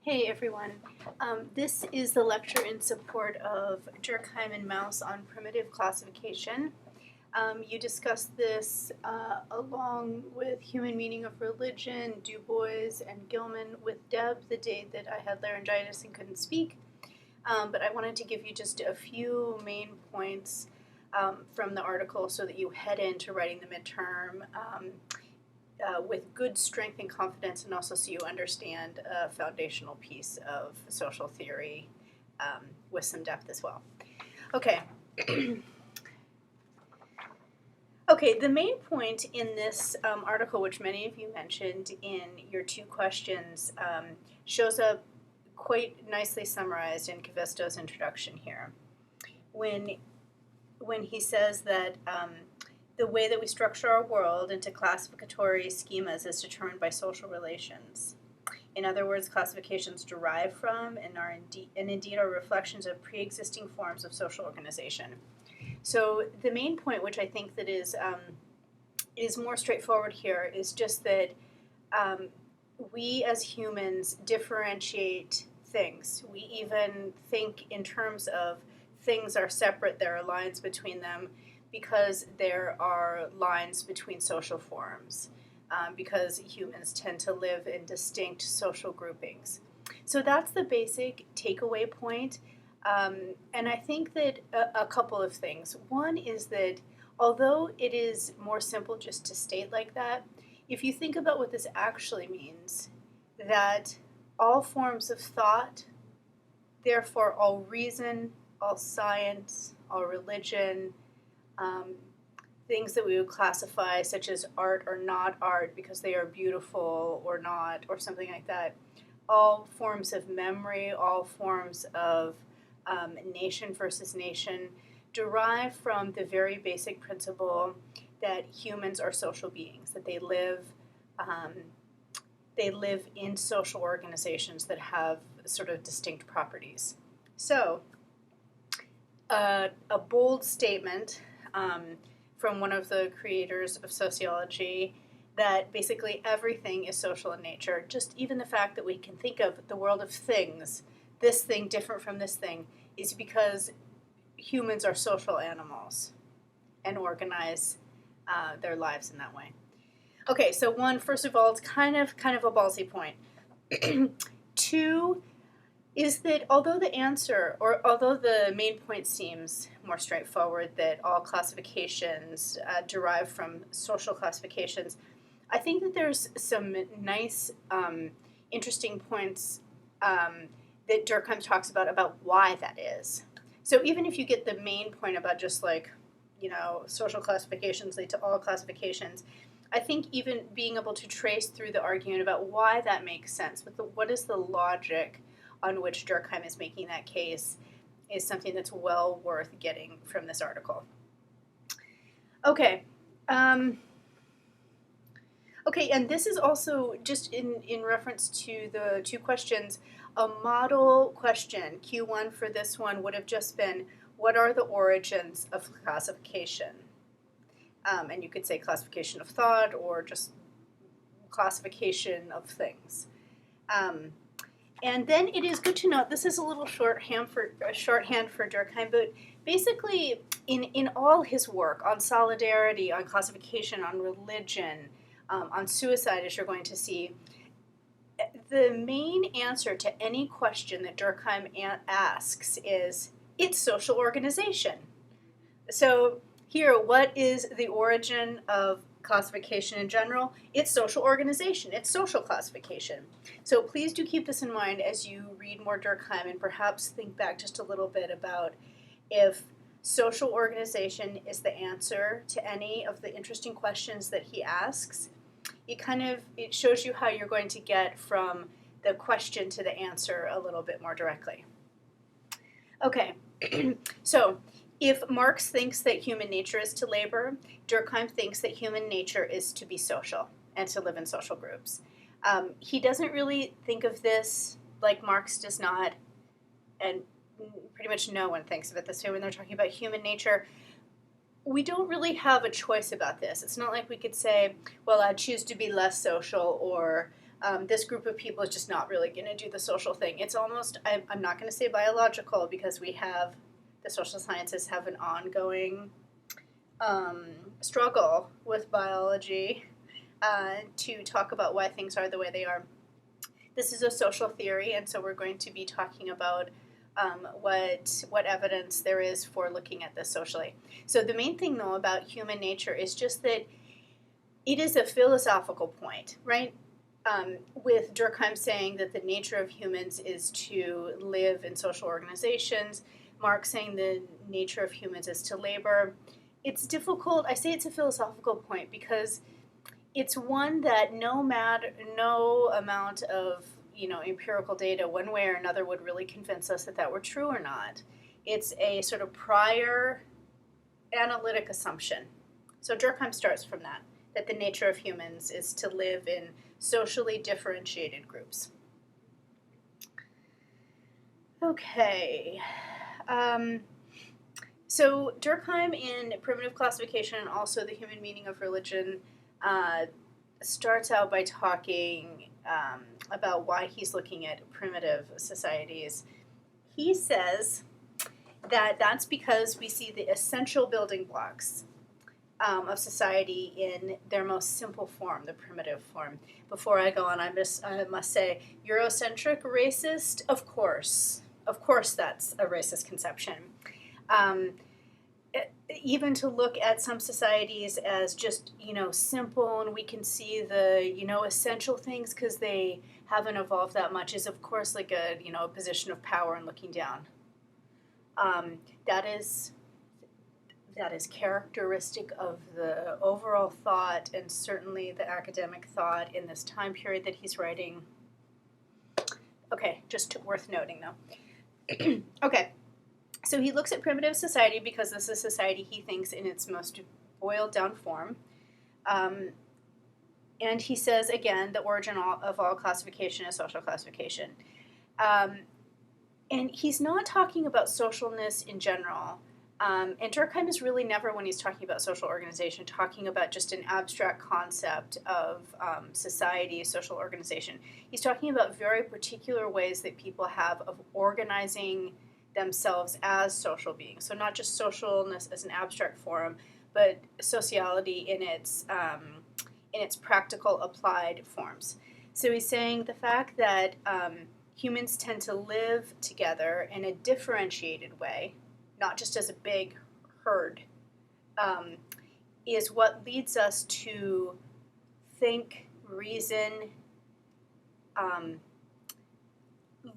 Hey everyone. This is the lecture in support of Durkheim and Mauss on primitive classification. You discussed this along with Human Meaning of Religion, Du Bois, and Gilman with Deb the day that I had laryngitis and couldn't speak. But I wanted to give you just a few main points from the article so that you head into writing the midterm with good strength and confidence, and also so you understand a foundational piece of social theory with some depth as well. Okay. Okay, the main point in this article, which many of you mentioned in your two questions, shows up quite nicely summarized in Cavisto's introduction here. When he says that the way that we structure our world into classificatory schemas is determined by social relations. In other words, classifications derive from and indeed are reflections of pre-existing forms of social organization. So the main point, which I think that is more straightforward here, is just that we as humans differentiate things. We even think in terms of things are separate, there are lines between them, because there are lines between social forms, because humans tend to live in distinct social groupings. So that's the basic takeaway point. And I think that a couple of things. One is that although it is more simple just to state like that, if you think about what this actually means, that all forms of thought, therefore all reason, all science, all religion, things that we would classify such as art or not art because they are beautiful or not, or something like that, all forms of memory, all forms of nation versus nation derive from the very basic principle that humans are social beings, that they live in social organizations that have sort of distinct properties. So a bold statement from one of the creators of sociology that basically everything is social in nature. Just even the fact that we can think of the world of things, this thing different from this thing, is because humans are social animals and organize their lives in that way. Okay, so one, first of all, it's kind of a ballsy point. Two is that although the main point seems more straightforward, that all classifications derive from social classifications, I think that there's some nice, interesting points that Durkheim talks about why that is. So even if you get the main point about just like, social classifications lead to all classifications, I think even being able to trace through the argument about why that makes sense, what is the logic on which Durkheim is making that case, is something that's well worth getting from this article. Okay. Okay, and this is also just in reference to the two questions. A model question, Q1 for this one, would have just been, what are the origins of classification? And you could say classification of thought or just classification of things. And then it is good to note, this is a little shorthand for Durkheim, but basically in all his work on solidarity, on classification, on religion, on suicide, as you're going to see, the main answer to any question that Durkheim asks is, it's social organization. So here, what is the origin of classification in general? It's social organization. It's social classification. So please do keep this in mind as you read more Durkheim, and perhaps think back just a little bit about if social organization is the answer to any of the interesting questions that he asks. It shows you how you're going to get from the question to the answer a little bit more directly. Okay, so if Marx thinks that human nature is to labor, Durkheim thinks that human nature is to be social and to live in social groups. He doesn't really think of this like Marx does not, and pretty much no one thinks of it this way when they're talking about human nature. We don't really have a choice about this. It's not like we could say, well, I choose to be less social, or this group of people is just not really going to do the social thing. It's almost, I'm not going to say biological, because the social sciences have an ongoing struggle with biology to talk about why things are the way they are. This is a social theory, and so we're going to be talking about what evidence there is for looking at this socially. So the main thing, though, about human nature is just that it is a philosophical point, right? With Durkheim saying that the nature of humans is to live in social organizations, Marx saying the nature of humans is to labor. It's difficult. I say it's a philosophical point because it's one that no amount of empirical data one way or another would really convince us that were true or not. It's a sort of prior analytic assumption. So Durkheim starts from that the nature of humans is to live in socially differentiated groups. Okay. So Durkheim in Primitive Classification and also The Human Meaning of Religion starts out by talking about why he's looking at primitive societies. He says that that's because we see the essential building blocks of society in their most simple form, the primitive form. Before I go on, I must say, Eurocentric, racist, of course that's a racist conception. Even to look at some societies as just, simple, and we can see the, essential things because they haven't evolved that much, is of course like a position of power and looking down. That is characteristic of the overall thought, and certainly the academic thought in this time period that he's writing. Okay, just worth noting though. Okay. So he looks at primitive society because this is society he thinks in its most boiled down form. And he says, again, the origin of all classification is social classification. And he's not talking about socialness in general. And Durkheim is really never, when he's talking about social organization, talking about just an abstract concept of society, social organization. He's talking about very particular ways that people have of organizing themselves as social beings. So not just socialness as an abstract form, but sociality in its practical applied forms. So he's saying the fact that humans tend to live together in a differentiated way, not just as a big herd, is what leads us to think, reason,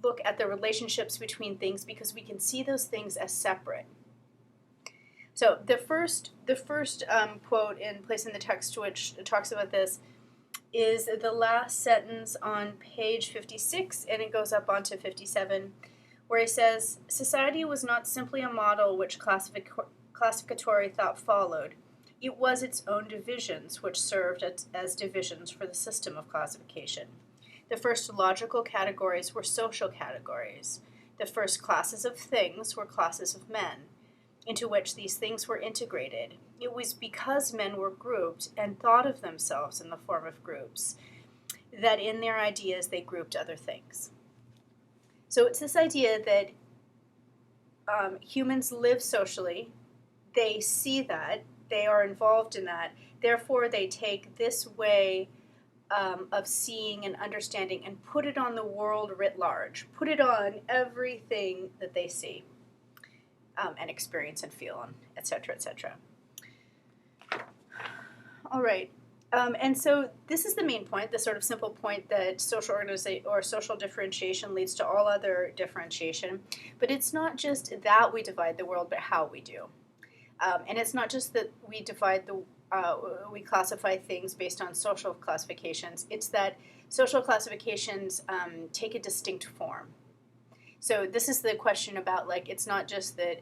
look at the relationships between things, because we can see those things as separate. So the first quote in place in the text which talks about this is the last sentence on page 56, and it goes up onto 57, where he says, "Society was not simply a model which classificatory thought followed. It was its own divisions which served as divisions for the system of classification. The first logical categories were social categories. The first classes of things were classes of men, into which these things were integrated. It was because men were grouped and thought of themselves in the form of groups that in their ideas they grouped other things." So it's this idea that humans live socially, they see that, they are involved in that, therefore they take this way of seeing and understanding and put it on the world writ large, put it on everything that they see and experience and feel, and et cetera, et cetera. All right. And so this is the main point, the sort of simple point that social organization or social differentiation leads to all other differentiation. But it's not just that we divide the world, but how we do. And it's not just that we we classify things based on social classifications. It's that social classifications take a distinct form. So this is the question about, like, it's not just that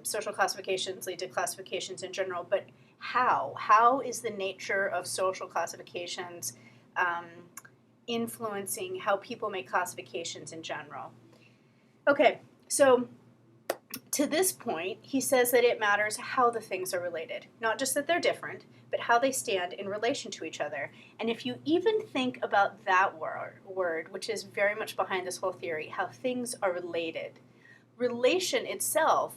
social classifications lead to classifications in general, but how? How is the nature of social classifications influencing how people make classifications in general? Okay, so to this point, he says that it matters how the things are related, not just that they're different, but how they stand in relation to each other. And if you even think about that word, which is very much behind this whole theory, how things are related, relation itself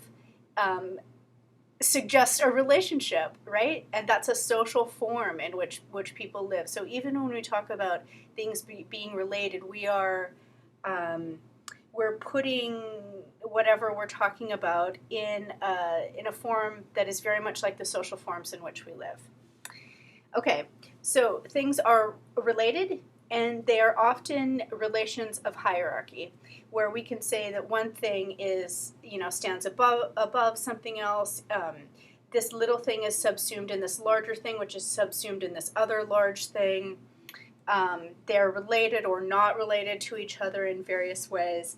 suggests a relationship, right? And that's a social form in which people live. So even when we talk about things being related, we're putting whatever we're talking about in a form that is very much like the social forms in which we live. Okay, so things are related, and they are often relations of hierarchy, where we can say that one thing is, stands above something else. This little thing is subsumed in this larger thing, which is subsumed in this other large thing. They're related or not related to each other in various ways.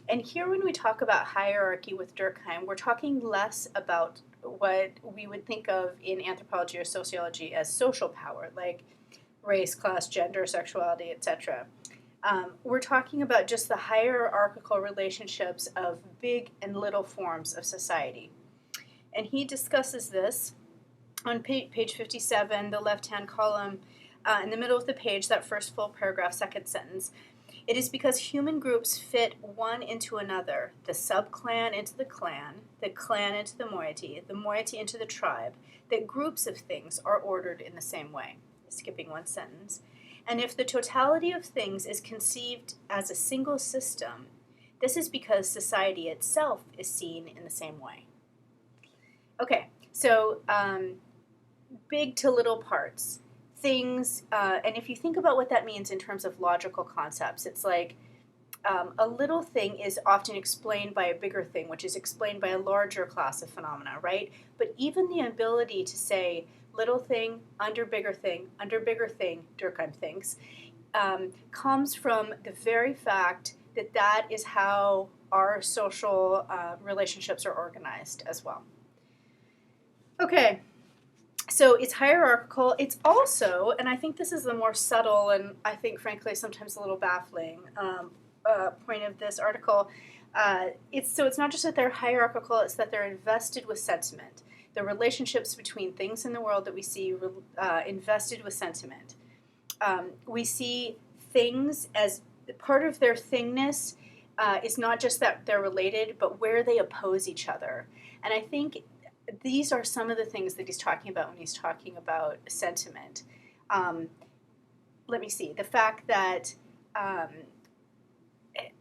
And here, when we talk about hierarchy with Durkheim, we're talking less about what we would think of in anthropology or sociology as social power, like race, class, gender, sexuality, etc. We're talking about just the hierarchical relationships of big and little forms of society. And he discusses this on page 57, the left-hand column, in the middle of the page, that first full paragraph, second sentence. It is because human groups fit one into another, the subclan into the clan into the moiety into the tribe, that groups of things are ordered in the same way. Skipping one sentence. And if the totality of things is conceived as a single system, this is because society itself is seen in the same way. Okay, so big to little parts. Things, and if you think about what that means in terms of logical concepts, it's like a little thing is often explained by a bigger thing, which is explained by a larger class of phenomena, right? But even the ability to say little thing, under bigger thing, Durkheim thinks, comes from the very fact that that is how our social relationships are organized as well. Okay. So it's hierarchical. It's also, and I think this is the more subtle and I think, frankly, sometimes a little baffling point of this article. It's not just that they're hierarchical, it's that they're invested with sentiment. The relationships between things in the world that we see invested with sentiment. We see things as part of their thingness is not just that they're related, but where they oppose each other. And I think these are some of the things that he's talking about when he's talking about sentiment. Let me see. The fact that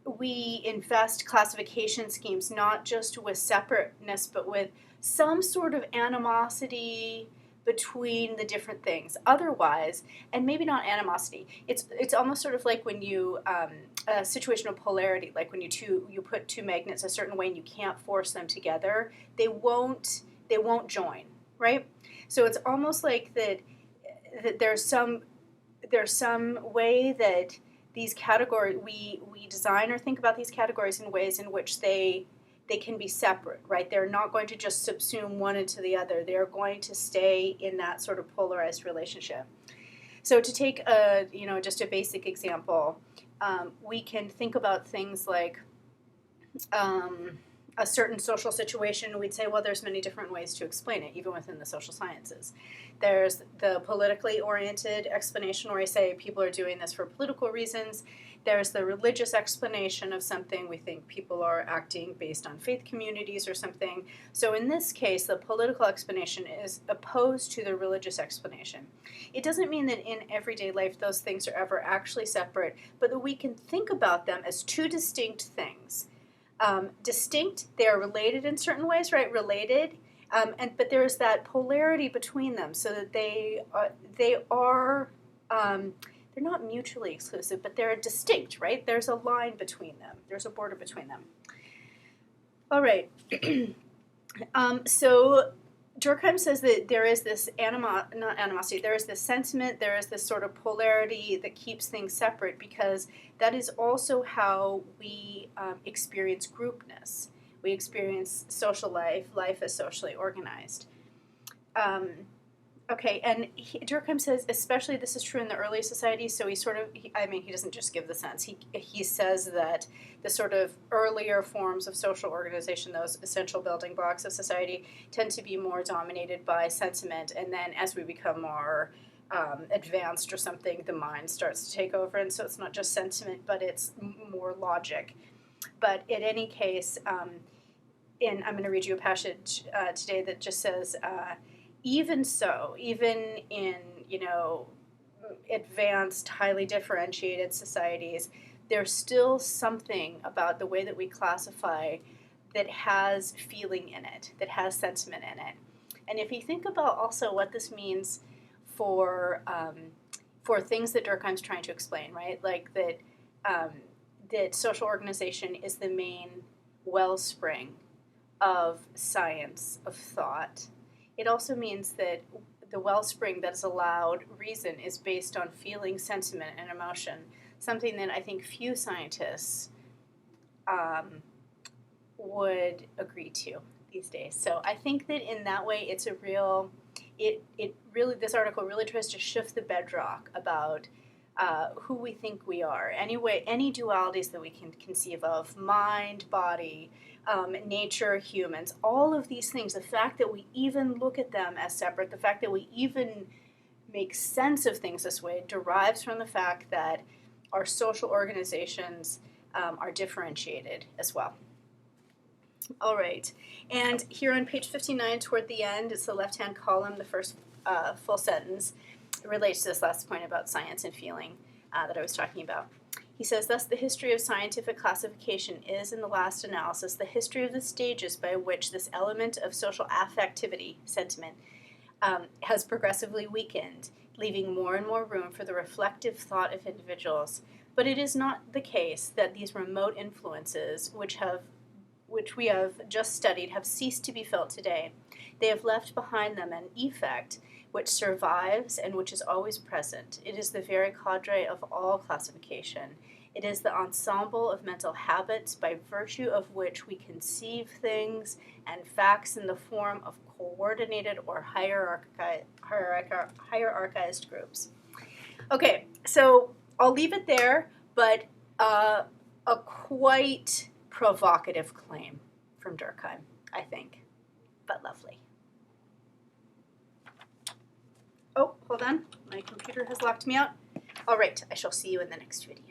we invest classification schemes not just with separateness, but with some sort of animosity between the different things. Otherwise, and maybe not animosity, it's almost sort of like when you situational polarity, like when you put two magnets a certain way and you can't force them together, they won't join, right? So it's almost like that there's some way that these categories, we design or think about these categories in ways in which they can be separate, right? They're not going to just subsume one into the other. They're going to stay in that sort of polarized relationship. So to take just a basic example, we can think about things like a certain social situation. We'd say, well, there's many different ways to explain it, even within the social sciences. There's the politically oriented explanation where I say people are doing this for political reasons. There's the religious explanation of something. We think people are acting based on faith communities or something. So in this case, the political explanation is opposed to the religious explanation. It doesn't mean that in everyday life those things are ever actually separate, but that we can think about them as two distinct things. Distinct, they are related in certain ways, right? Related, but there is that polarity between them, so that they are they're not mutually exclusive, but they're distinct, right? There's a line between them. There's a border between them. All right. So Durkheim says that there is this not animosity, there is this sentiment, there is this sort of polarity that keeps things separate, because that is also how we experience groupness. We experience social life as socially organized. Okay, and Durkheim says, especially this is true in the early societies. So he doesn't just give the sense. He says that the sort of earlier forms of social organization, those essential building blocks of society, tend to be more dominated by sentiment, and then as we become more advanced or something, the mind starts to take over, and so it's not just sentiment, but it's more logic. But in any case, I'm going to read you a passage today that just says. Even so, even in, advanced, highly differentiated societies, there's still something about the way that we classify that has feeling in it, that has sentiment in it. And if you think about also what this means for things that Durkheim's trying to explain, right? Like that social organization is the main wellspring of science, of thought. It also means that the wellspring that's allowed reason is based on feeling, sentiment, and emotion, something that I think few scientists would agree to these days. So I think that in that way, it's a real, it really, this article really tries to shift the bedrock about who we think we are. Anyway, any dualities that we can conceive of, mind, body, nature, humans, all of these things, the fact that we even look at them as separate, the fact that we even make sense of things this way derives from the fact that our social organizations are differentiated as well. All right, and here on page 59 toward the end, it's the left-hand column, the first full sentence. It relates to this last point about science and feeling that I was talking about. He says, thus the history of scientific classification is, in the last analysis, the history of the stages by which this element of social affectivity, sentiment, has progressively weakened, leaving more and more room for the reflective thought of individuals. But it is not the case that these remote influences, which we have just studied, have ceased to be felt today. They have left behind them an effect which survives and which is always present. It is the very cadre of all classification. It is the ensemble of mental habits by virtue of which we conceive things and facts in the form of coordinated or hierarchized groups. Okay, so I'll leave it there, but a quite provocative claim from Durkheim, I think, but lovely. Oh, hold on. My computer has locked me out. All right, I shall see you in the next video.